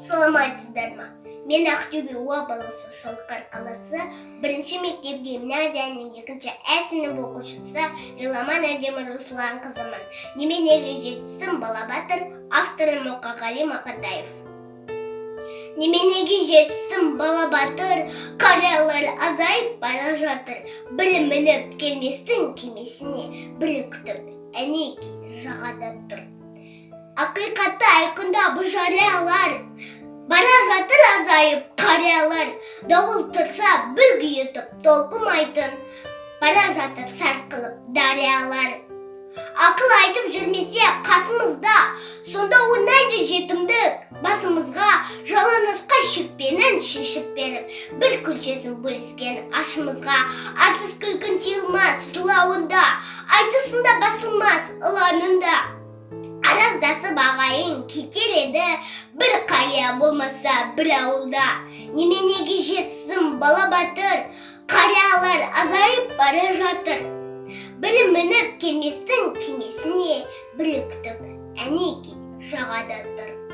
Саламатсыздар ма? Мен Ақтөбе облысы Шалқар қаласы бірінші мектеп гимназияның 2-ші сынып оқушысы Иламан Әдемі Руслан қызымын. Неменеге жетсін бала батыр, авторы Мұқағали Мақатаев. Неменеге жетсін бала батыр, қариялар азайып бара жатыр. Білім мініп келместің кемесіне, білі күтіп, әнеки жағада тұр. Ақиқатты айқында бұл жариялар, бара жатыр азайып қариялар. Дауыл тұрса бүлгі етіп толқымайтын, бара жатыр сарқылып дариялар. Ақыл айтып жүрмесе қасымызда, сонда ойнайды жетімдік. Басымызға жалаңашқа шекпенін шешіп беріп, бір күлшесін бөліскен ашымызға. Арсыз күлкін тиылмас жылауында, айтысында басылмас ыланында. Араздасып ағайын кетер еді, бір қария болмаса бір ауылда. Неменеге жетсін бала батыр, қариялар азайып бара жатыр. Білім мініп келместің кемесіне, білі күтіп әнеки жағада тұр.